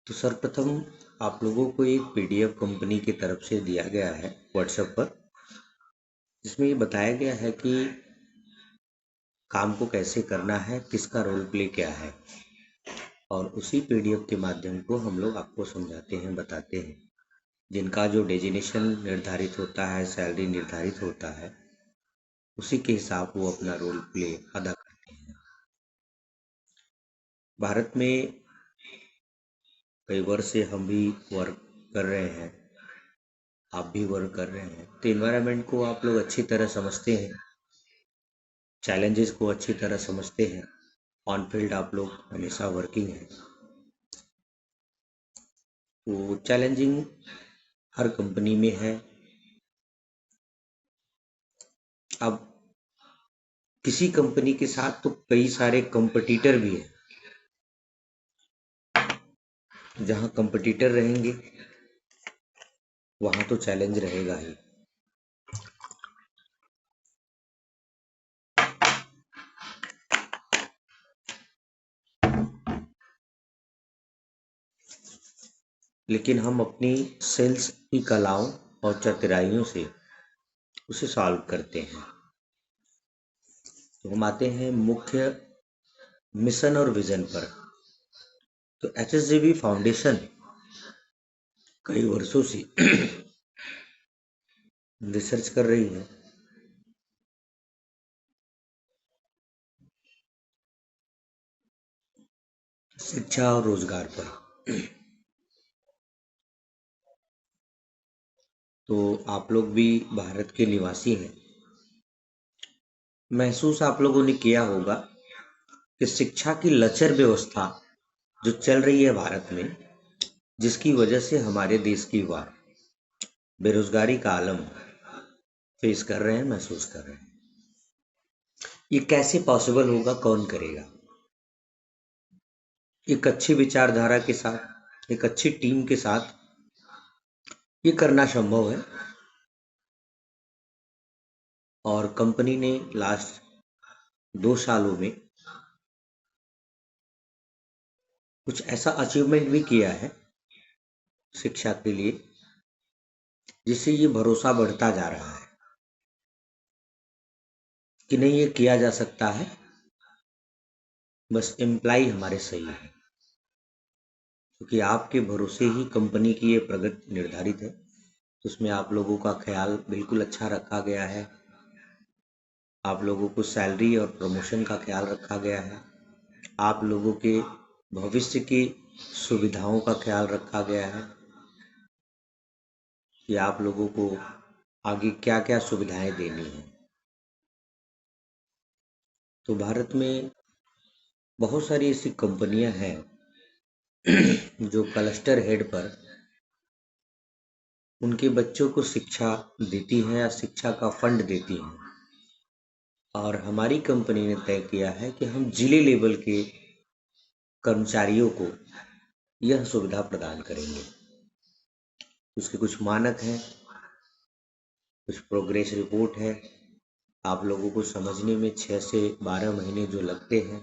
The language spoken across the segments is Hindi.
तो सर्वप्रथम आप लोगों को एक पीडीएफ कंपनी की तरफ से दिया गया है व्हाट्सएप पर, जिसमें ये बताया गया है कि काम को कैसे करना है, किसका रोल प्ले क्या है। और उसी पीडीएफ के माध्यम को हम लोग आपको समझाते हैं, बताते हैं। जिनका जो डेजिग्नेशन निर्धारित होता है, सैलरी निर्धारित होता है, उसी के हिसाब वो अपना रोल प्ले अदा करते हैं। भारत में कई वर्ष से हम भी वर्क कर रहे हैं, आप भी वर्क कर रहे हैं, तो इन्वायरमेंट को आप लोग अच्छी तरह समझते हैं, चैलेंजेस को अच्छी तरह समझते हैं। ऑन फील्ड आप लोग हमेशा वर्किंग हैं, तो चैलेंजिंग हर कंपनी में है। अब किसी कंपनी के साथ तो कई सारे कंपटीटर भी हैं। जहाँ कंपटीटर रहेंगे वहाँ तो चैलेंज रहेगा ही। लेकिन हम अपनी सेल्स की कलाओं और चतुराइयों से उसे सॉल्व करते हैं। तो हम आते हैं मुख्य मिशन और विजन पर। तो एचएसजीबी फाउंडेशन कई वर्षों से रिसर्च कर रही है शिक्षा और रोजगार पर। तो आप लोग भी भारत के निवासी हैं, महसूस आप लोगों ने किया होगा कि शिक्षा की लचर व्यवस्था जो चल रही है भारत में, जिसकी वजह से हमारे देश की युवा बेरोजगारी का आलम फेस कर रहे हैं, महसूस कर रहे हैं। ये कैसे पॉसिबल होगा, कौन करेगा? एक अच्छी विचारधारा के साथ, एक अच्छी टीम के साथ ये करना संभव है। और कंपनी ने लास्ट 2 सालों में कुछ ऐसा अचीवमेंट भी किया है शिक्षा के लिए, जिससे ये भरोसा बढ़ता जा रहा है कि नहीं, ये किया जा सकता है, बस एम्प्लाई हमारे सही है। क्योंकि आपके भरोसे ही कंपनी की ये प्रगति निर्धारित है। तो उसमें आप लोगों का ख्याल बिल्कुल अच्छा रखा गया है, आप लोगों को सैलरी और प्रमोशन का ख्याल रखा गया है, आप लोगों के भविष्य की सुविधाओं का ख्याल रखा गया है कि आप लोगों को आगे क्या क्या सुविधाएं देनी है। तो भारत में बहुत सारी ऐसी कंपनियां हैं जो क्लस्टर हेड पर उनके बच्चों को शिक्षा देती हैं या शिक्षा का फंड देती हैं। और हमारी कंपनी ने तय किया है कि हम जिले लेवल के कर्मचारियों को यह सुविधा प्रदान करेंगे। उसके कुछ मानक हैं, कुछ प्रोग्रेस रिपोर्ट है। आप लोगों को समझने में 6 से 12 महीने जो लगते हैं,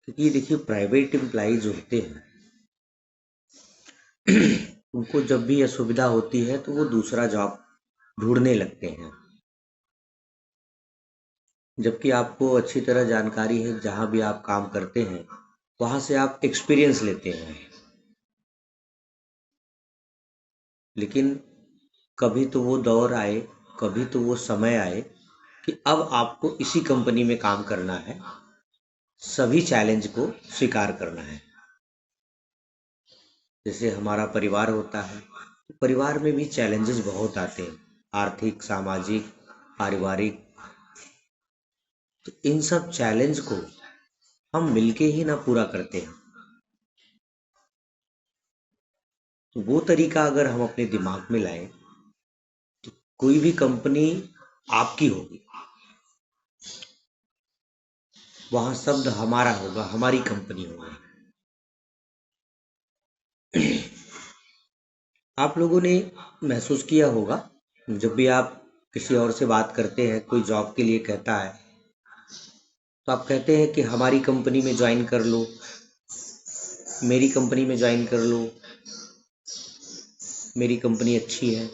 क्योंकि देखिए प्राइवेट एम्प्लॉइज होते हैं उनको जब भी असुविधा होती है तो वो दूसरा जॉब ढूंढने लगते हैं, जबकि आपको अच्छी तरह जानकारी है जहां भी आप काम करते हैं वहां से आप एक्सपीरियंस लेते हैं। लेकिन कभी तो वो दौर आए, कभी तो वो समय आए कि अब आपको इसी कंपनी में काम करना है, सभी चैलेंज को स्वीकार करना है। जैसे हमारा परिवार होता है, तो परिवार में भी चैलेंजेस बहुत आते हैं, आर्थिक, सामाजिक, पारिवारिक। तो इन सब चैलेंज को हम मिलके ही ना पूरा करते हैं। तो वो तरीका अगर हम अपने दिमाग में लाएं तो कोई भी कंपनी आपकी होगी, वहां शब्द हमारा होगा, हमारी कंपनी होगी। आप लोगों ने महसूस किया होगा, जब भी आप किसी और से बात करते हैं, कोई जॉब के लिए कहता है तो आप कहते हैं कि हमारी कंपनी में ज्वाइन कर लो, मेरी कंपनी में ज्वाइन कर लो, मेरी कंपनी अच्छी है।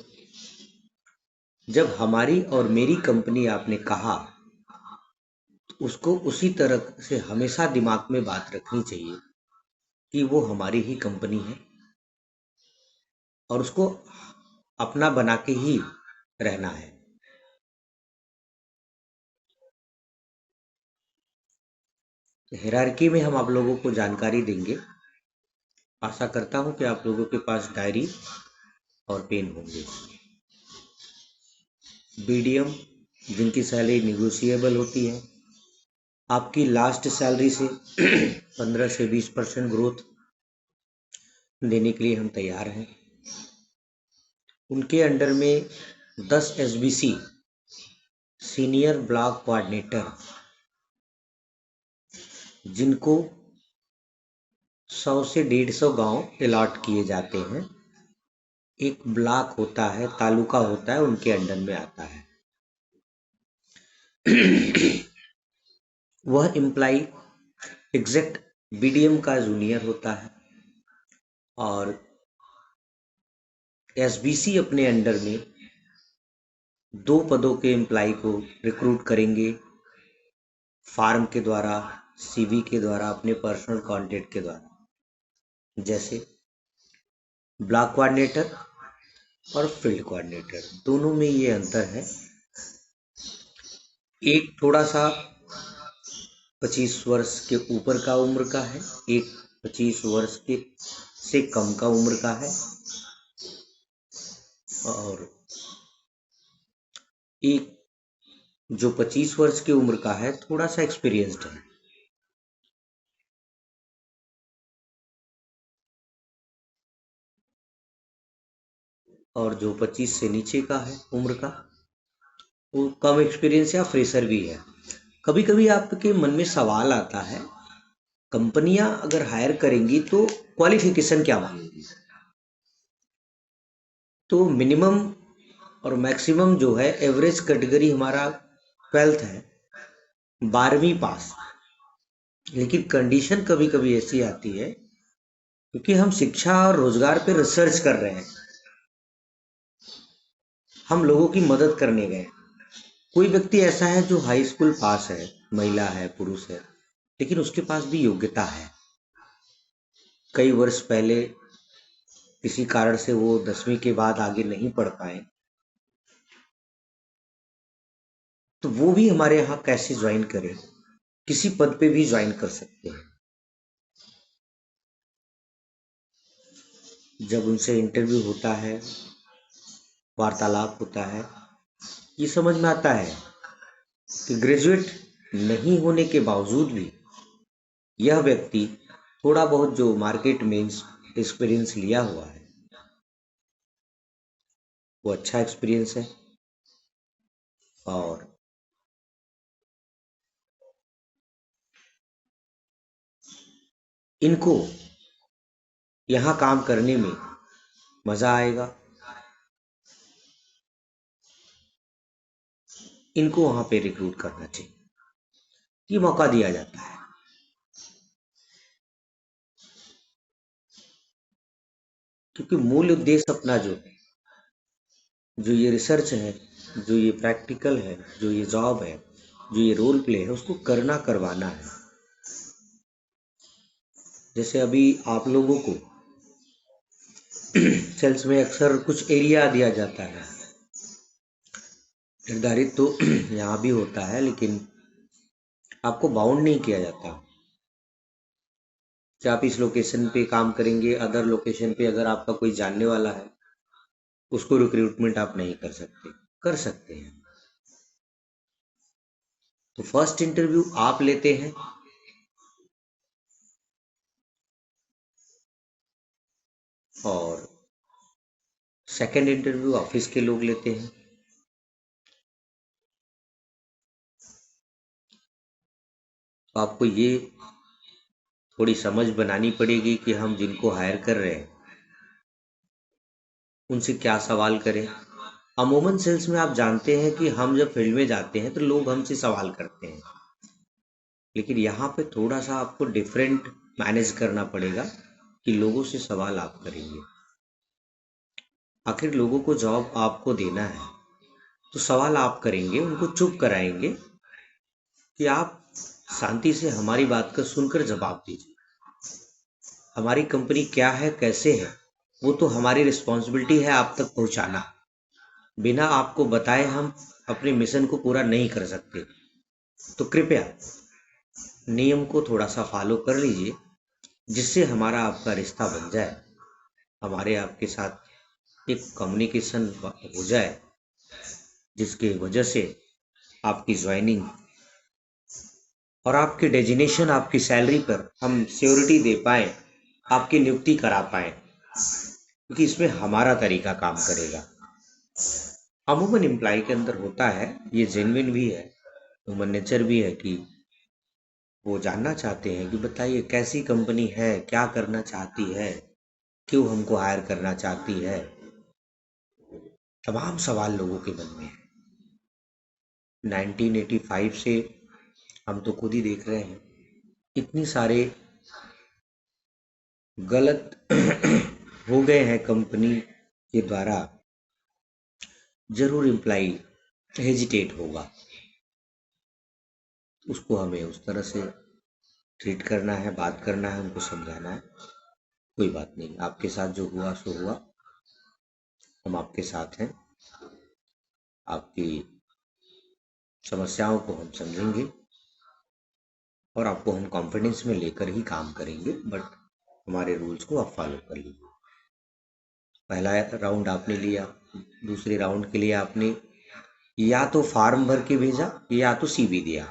जब हमारी और मेरी कंपनी आपने कहा तो उसको उसी तरह से हमेशा दिमाग में बात रखनी चाहिए कि वो हमारी ही कंपनी है और उसको अपना बना के ही रहना है। हायरार्की में हम आप लोगों को जानकारी देंगे। आशा करता हूं कि आप लोगों के पास डायरी और पेन होंगे। बीडीएम जिनकी सैलरी निगोशिएबल होती है, आपकी लास्ट सैलरी से 15 से 20% ग्रोथ देने के लिए हम तैयार हैं। उनके अंडर में 10 एसबीसी सीनियर ब्लॉक कोऑर्डिनेटर, जिनको 100 से 150 गांव अलॉट किए जाते हैं। एक ब्लॉक होता है, तालुका होता है, उनके अंडर में आता है। वह एम्प्लाई एग्जैक्ट बीडीएम का जूनियर होता है और एसबीसी अपने अंडर में 2 पदों के एम्प्लाई को रिक्रूट करेंगे, फार्म के द्वारा, सीवी के द्वारा, अपने पर्सनल कॉन्टेक्ट के द्वारा, जैसे ब्लॉक कोऑर्डिनेटर और फील्ड कोऑर्डिनेटर। दोनों में ये अंतर है। एक थोड़ा सा 25 वर्ष के ऊपर का उम्र का है, एक 25 वर्ष के से कम का उम्र का है और एक जो 25 वर्ष की उम्र का है थोड़ा सा एक्सपीरियंस्ड है। और जो 25 से नीचे का है उम्र का, वो कम एक्सपीरियंस या फ्रेशर भी है। कभी कभी आपके मन में सवाल आता है, कंपनियां अगर हायर करेंगी तो क्वालिफिकेशन क्या मांगेगी? तो मिनिमम और मैक्सिमम जो है, एवरेज कैटेगरी हमारा 12th है, 12वीं पास। लेकिन कंडीशन कभी कभी ऐसी आती है, क्योंकि हम शिक्षा और रोजगार पे रिसर्च कर रहे हैं, हम लोगों की मदद करने गए। कोई व्यक्ति ऐसा है जो हाई स्कूल पास है, महिला है, पुरुष है, लेकिन उसके पास भी योग्यता है। कई वर्ष पहले किसी कारण से वो 10वीं के बाद आगे नहीं पढ़ पाए, तो वो भी हमारे यहाँ कैसे ज्वाइन करें? किसी पद पे भी ज्वाइन कर सकते हैं। जब उनसे इंटरव्यू होता है, वार्तालाप होता है, ये समझ में आता है कि ग्रेजुएट नहीं होने के बावजूद भी यह व्यक्ति थोड़ा बहुत जो मार्केट में एक्सपीरियंस लिया हुआ है, वो अच्छा एक्सपीरियंस है और इनको यहाँ काम करने में मजा आएगा। इनको वहां पे रिक्रूट करना चाहिए, ये मौका दिया जाता है। क्योंकि मूल उद्देश्य अपना जो ये रिसर्च है, जो ये प्रैक्टिकल है, जो ये जॉब है, जो ये रोल प्ले है, उसको करना करवाना है। जैसे अभी आप लोगों को सेल्स में अक्सर कुछ एरिया दिया जाता है, निर्धारित तो यहाँ भी होता है, लेकिन आपको बाउंड नहीं किया जाता कि आप इस लोकेशन पे काम करेंगे, अदर लोकेशन पे अगर आपका कोई जानने वाला है उसको रिक्रूटमेंट आप नहीं कर सकते। कर सकते हैं। तो फर्स्ट इंटरव्यू आप लेते हैं और सेकंड इंटरव्यू ऑफिस के लोग लेते हैं। तो आपको ये थोड़ी समझ बनानी पड़ेगी कि हम जिनको हायर कर रहे हैं उनसे क्या सवाल करें। अमूमन सेल्स में आप जानते हैं कि हम जब फील्ड में जाते हैं तो लोग हमसे सवाल करते हैं, लेकिन यहाँ पे थोड़ा सा आपको डिफरेंट मैनेज करना पड़ेगा। कि लोगों से सवाल आप करेंगे। आखिर लोगों को जॉब आपको देना है तो सवाल आप करेंगे, उनको चुप कराएंगे कि आप शांति से हमारी बात का सुनकर जवाब दीजिए। हमारी कंपनी क्या है, कैसे है, वो तो हमारी रिस्पॉन्सिबिलिटी है आप तक पहुंचाना। बिना आपको बताए हम अपने मिशन को पूरा नहीं कर सकते। तो कृपया नियम को थोड़ा सा फॉलो कर लीजिए, जिससे हमारा आपका रिश्ता बन जाए, हमारे आपके साथ एक कम्युनिकेशन हो जाए, जिसके वजह से आपकी ज्वाइनिंग और आपके डेजिग्नेशन, आपकी सैलरी पर हम श्योरिटी दे पाए, आपकी नियुक्ति करा पाए, क्योंकि इसमें हमारा तरीका काम करेगा। अमूमन एम्प्लॉय के अंदर होता है, ये जेन्युइन भी है, ह्यूमन नेचर भी है कि वो जानना चाहते हैं कि बताइए कैसी कंपनी है, क्या करना चाहती है, क्यों हमको हायर करना चाहती है। तमाम सवाल लोगों के मन में है। 1985 से हम तो खुद ही देख रहे हैं, इतनी सारे गलत हो गए हैं कंपनी के द्वारा। जरूर एम्प्लॉय हेजिटेट होगा, उसको हमें उस तरह से ट्रीट करना है, बात करना है, उनको समझाना है। कोई बात नहीं, आपके साथ जो हुआ सो हुआ, हम आपके साथ हैं, आपकी समस्याओं को हम समझेंगे और आपको हम कॉन्फिडेंस में लेकर ही काम करेंगे। बट हमारे रूल्स को आप फॉलो कर लीजिए। पहला राउंड आपने लिया, दूसरे राउंड के लिए आपने या तो फॉर्म भर के भेजा या तो सीवी दिया।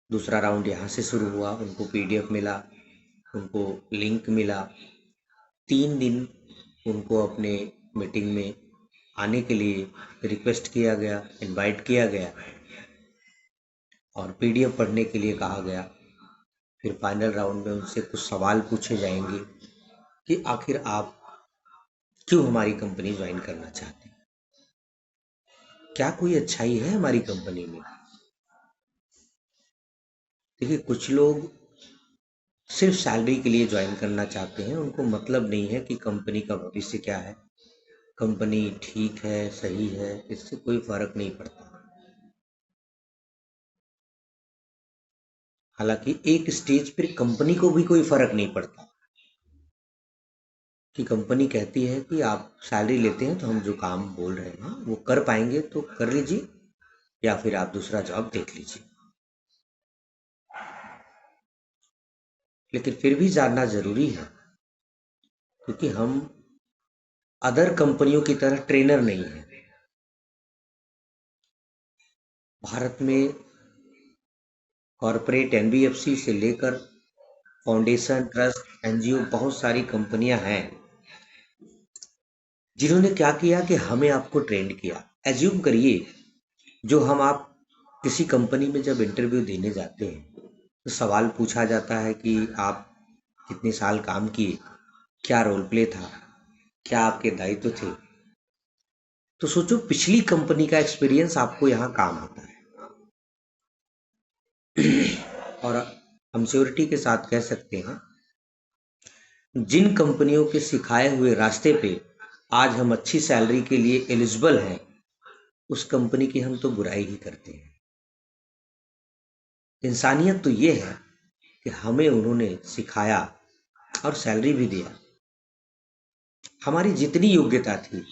दूसरा राउंड यहाँ से शुरू हुआ, उनको पीडीएफ मिला, उनको लिंक मिला। 3 दिन उनको अपने मीटिंग में आने के लिए रिक्वेस्ट किया गया, इनवाइट किया गया और पीडीएफ पढ़ने के लिए कहा गया। फिर फाइनल राउंड में उनसे कुछ सवाल पूछे जाएंगे कि आखिर आप क्यों हमारी कंपनी ज्वाइन करना चाहते हैं, क्या कोई अच्छाई है हमारी कंपनी में। देखिए, कुछ लोग सिर्फ सैलरी के लिए ज्वाइन करना चाहते हैं, उनको मतलब नहीं है कि कंपनी का भविष्य क्या है, कंपनी ठीक है, सही है, इससे कोई फर्क नहीं पड़ता। हालांकि एक स्टेज पर कंपनी को भी कोई फर्क नहीं पड़ता कि कंपनी कहती है कि आप सैलरी लेते हैं तो हम जो काम बोल रहे हैं वो कर पाएंगे तो कर लीजिए, या फिर आप दूसरा जॉब देख लीजिए। लेकिन फिर भी जानना जरूरी है, क्योंकि हम अदर कंपनियों की तरह ट्रेनर नहीं है। भारत में कॉरपोरेट एनबीएफसी से लेकर फाउंडेशन, ट्रस्ट, एनजीओ, बहुत सारी कंपनियां हैं जिन्होंने क्या किया कि हमें आपको ट्रेंड किया। एज्यूम करिए, जो हम आप किसी कंपनी में जब इंटरव्यू देने जाते हैं तो सवाल पूछा जाता है कि आप कितने साल काम किए, क्या रोल प्ले था, क्या आपके दायित्व थे। तो सोचो, पिछली कंपनी का एक्सपीरियंस आपको यहाँ काम आता है। और हम श्योरिटी के साथ कह सकते हैं, जिन कंपनियों के सिखाए हुए रास्ते पे आज हम अच्छी सैलरी के लिए एलिजिबल हैं, उस कंपनी की हम तो बुराई ही करते हैं। इंसानियत तो ये है कि हमें उन्होंने सिखाया और सैलरी भी दिया, हमारी जितनी योग्यता थी।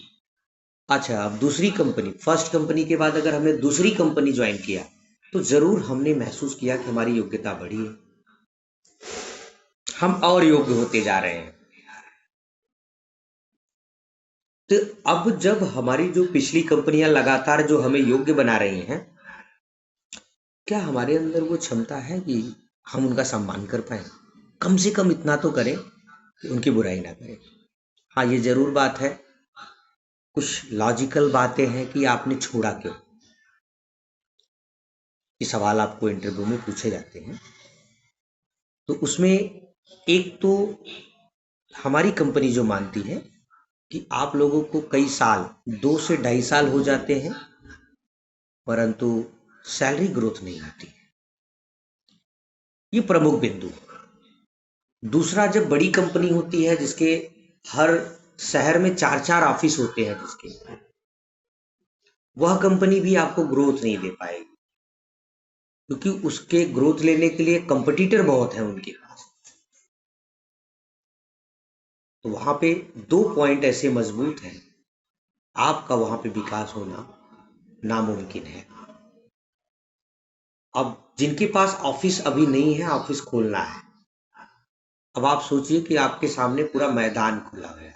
अच्छा, अब दूसरी कंपनी, फर्स्ट कंपनी के बाद अगर हमने दूसरी कंपनी ज्वाइन किया तो जरूर हमने महसूस किया कि हमारी योग्यता बढ़ी है, हम और योग्य होते जा रहे हैं। तो अब जब हमारी जो पिछली कंपनियां लगातार जो हमें योग्य बना रही हैं, क्या हमारे अंदर वो क्षमता है कि हम उनका सम्मान कर पाए? कम से कम इतना तो करें कि उनकी बुराई ना करें। हाँ, ये जरूर बात है, कुछ लॉजिकल बातें हैं कि आपने छोड़ा क्यों, ये सवाल आपको इंटरव्यू में पूछे जाते हैं। तो उसमें एक तो हमारी कंपनी जो मानती है कि आप लोगों को कई साल, 2 से 2.5 साल हो जाते हैं, परंतु सैलरी ग्रोथ नहीं होती। ये प्रमुख बिंदु। दूसरा, जब बड़ी कंपनी होती है जिसके हर शहर में चार चार ऑफिस होते हैं, जिसके वह कंपनी भी आपको ग्रोथ नहीं दे पाएगी, क्योंकि उसके ग्रोथ लेने के लिए कंपटीटर बहुत हैं उनके पास। तो वहां पे दो पॉइंट ऐसे मजबूत हैं, आपका वहां पे विकास होना नामुमकिन है। अब जिनके पास ऑफिस अभी नहीं है, ऑफिस खोलना है। अब आप सोचिए कि आपके सामने पूरा मैदान खुला हुआ है,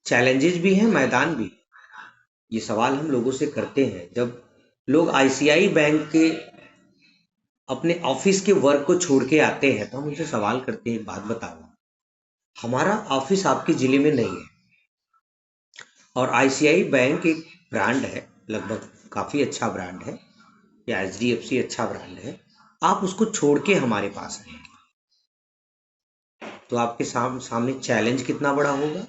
चैलेंजेस भी हैं, मैदान भी। ये सवाल हम लोगों से करते हैं, जब लोग आईसीआई बैंक के अपने ऑफिस के वर्क को छोड़ के आते हैं, तो हम उनसे सवाल करते हैं, एक बात बताओ, हमारा ऑफिस आपके जिले में नहीं है, और आईसीआई बैंक एक ब्रांड है, लगभग काफी अच्छा ब्रांड है, या एचडीएफसी अच्छा ब्रांड है, आप उसको छोड़ के हमारे पास आएंगे, तो आपके सामने चैलेंज कितना बड़ा होगा।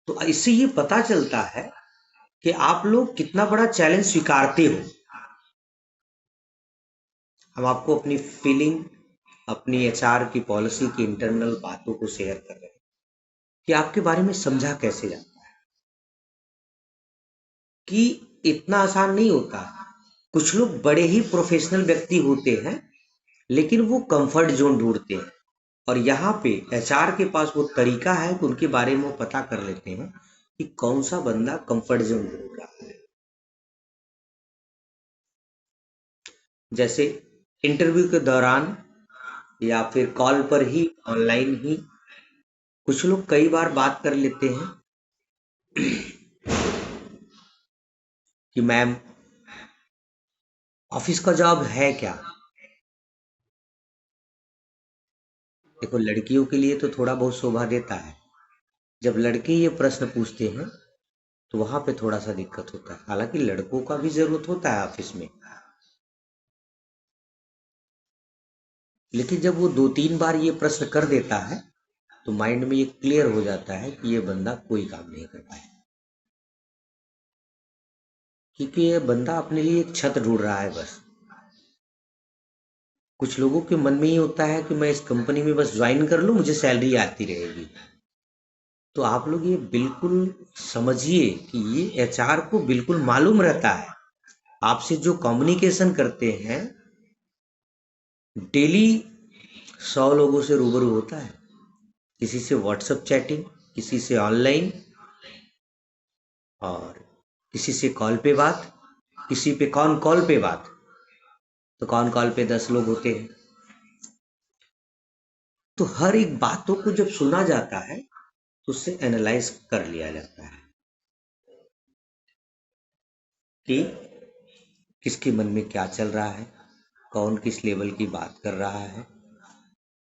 तो इससे ये पता चलता है कि आप लोग कितना बड़ा चैलेंज स्वीकारते हो। हम आपको अपनी फीलिंग, अपनी एचआर की पॉलिसी की इंटरनल बातों को शेयर कर रहे हैं कि आपके बारे में समझा कैसे जाता है, कि इतना आसान नहीं होता। कुछ लोग बड़े ही प्रोफेशनल व्यक्ति होते हैं, लेकिन वो कंफर्ट जोन ढूंढते हैं, और यहाँ पे एचआर के पास वो तरीका है कि उनके बारे में वो पता कर लेते हैं कि कौन सा बंदा कंफर्ट जोन ढूंढ रहा है। जैसे इंटरव्यू के दौरान, या फिर कॉल पर ही, ऑनलाइन ही, कुछ लोग कई बार बात कर लेते हैं कि मैम, ऑफिस का जॉब है क्या। देखो, लड़कियों के लिए तो थोड़ा बहुत शोभा देता है, जब लड़के ये प्रश्न पूछते हैं तो वहां पे थोड़ा सा दिक्कत होता है। हालांकि लड़कों का भी जरूरत होता है ऑफिस में, लेकिन जब वो दो तीन बार ये प्रश्न कर देता है, तो माइंड में ये क्लियर हो जाता है कि ये बंदा कोई काम नहीं कर पाया, क्योंकि ये बंदा अपने लिए एक छत ढूंढ रहा है बस। कुछ लोगों के मन में ये होता है कि मैं इस कंपनी में बस ज्वाइन कर लूं, मुझे सैलरी आती रहेगी। तो आप लोग ये बिल्कुल समझिए कि ये एचआर को बिल्कुल मालूम रहता है, आपसे जो कम्युनिकेशन करते हैं, डेली 100 लोगों से रूबरू होता है, किसी से व्हाट्सएप चैटिंग, किसी से ऑनलाइन, और किसी से कॉल पे बात, किसी पे कौन कॉल पे बात। तो कौन कॉल पे 10 लोग होते हैं। तो हर एक बातों को जब सुना जाता है, तो उससे एनालाइज कर लिया जाता है कि किसके मन में क्या चल रहा है, कौन किस लेवल की बात कर रहा है,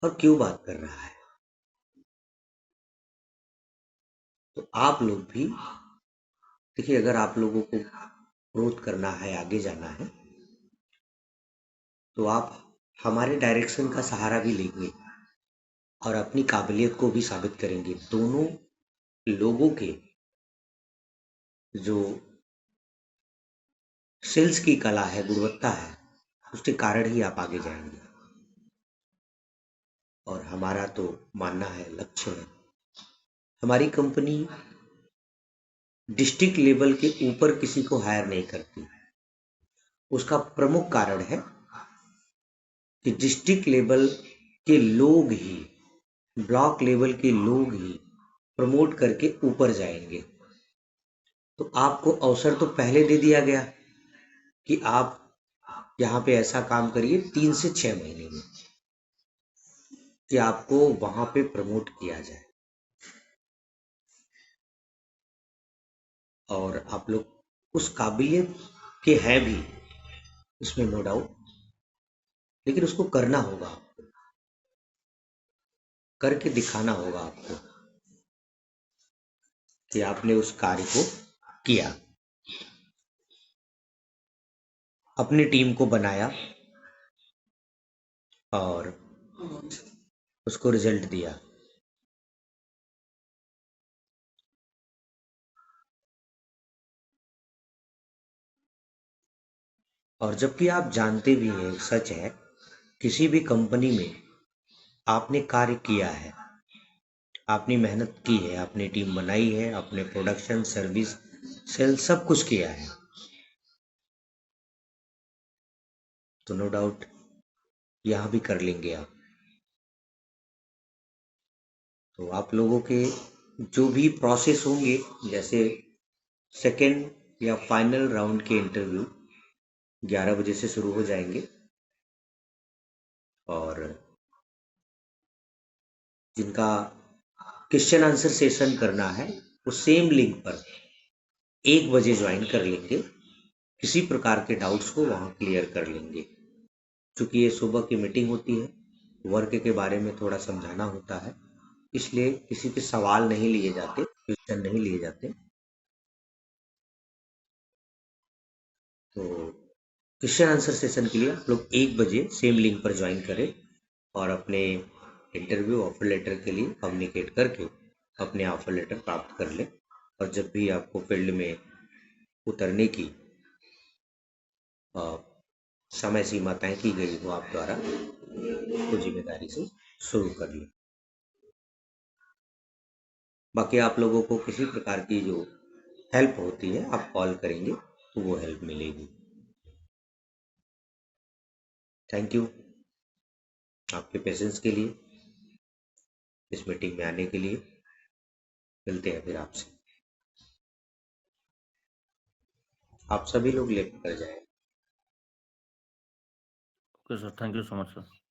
और क्यों बात कर रहा है। तो आप लोग भी देखिए, अगर आप लोगों को ग्रोथ करना है, आगे जाना है, तो आप हमारे डायरेक्शन का सहारा भी लेंगे और अपनी काबिलियत को भी साबित करेंगे। दोनों लोगों के जो सेल्स की कला है, गुणवत्ता है, उसके कारण ही आप आगे जाएंगे। और हमारा तो मानना है, लक्ष्य है, हमारी कंपनी डिस्ट्रिक्ट लेवल के ऊपर किसी को हायर नहीं करती। उसका प्रमुख कारण है कि डिस्ट्रिक्ट लेवल के लोग ही, ब्लॉक लेवल के लोग ही प्रमोट करके ऊपर जाएंगे। तो आपको अवसर तो पहले दे दिया गया कि आप यहाँ पे ऐसा काम करिए 3 से 6 महीने में, कि आपको वहां पे प्रमोट किया जाए। और आप लोग उस काबिलियत के हैं भी, उसमें नो डाउट, लेकिन उसको करना होगा, करके दिखाना होगा आपको कि आपने उस कार्य को किया, अपनी टीम को बनाया और उसको रिजल्ट दिया। और जबकि आप जानते भी हैं, सच है, किसी भी कंपनी में आपने कार्य किया है, आपने मेहनत की है, आपने टीम बनाई है, आपने प्रोडक्शन, सर्विस, सेल सब कुछ किया है, तो नो डाउट यहाँ भी कर लेंगे आप। तो आप लोगों के जो भी प्रोसेस होंगे, जैसे सेकेंड या फाइनल राउंड के इंटरव्यू 11 बजे से शुरू हो जाएंगे, और जिनका क्वेश्चन आंसर सेशन करना है वो सेम लिंक पर 1 बजे ज्वाइन कर लेंगे। किसी प्रकार के डाउट्स को वहाँ क्लियर कर लेंगे। क्योंकि ये सुबह की मीटिंग होती है, वर्क के बारे में थोड़ा समझाना होता है, इसलिए किसी के सवाल नहीं लिए जाते, क्वेश्चन नहीं लिए जाते। तो क्वेश्चन आंसर सेशन के लिए आप लोग 1 बजे सेम लिंक पर ज्वाइन करें और अपने इंटरव्यू ऑफर लेटर के लिए कम्युनिकेट करके अपने ऑफर लेटर प्राप्त कर लें। और जब भी आपको फील्ड में उतरने की अ, समय सीमा तय की गई हो आप द्वारा, तो जिम्मेदारी से शुरू कर लें। बाकी आप लोगों को किसी प्रकार की जो हेल्प होती है आप कॉल करेंगे तो वो हेल्प मिलेगी। थैंक यू आपके पेशेंस के लिए, इस मीटिंग में आने के लिए। मिलते हैं फिर आपसे। आप सभी लोग लेकर जाएं। Okay, sir. Thank you so much, sir.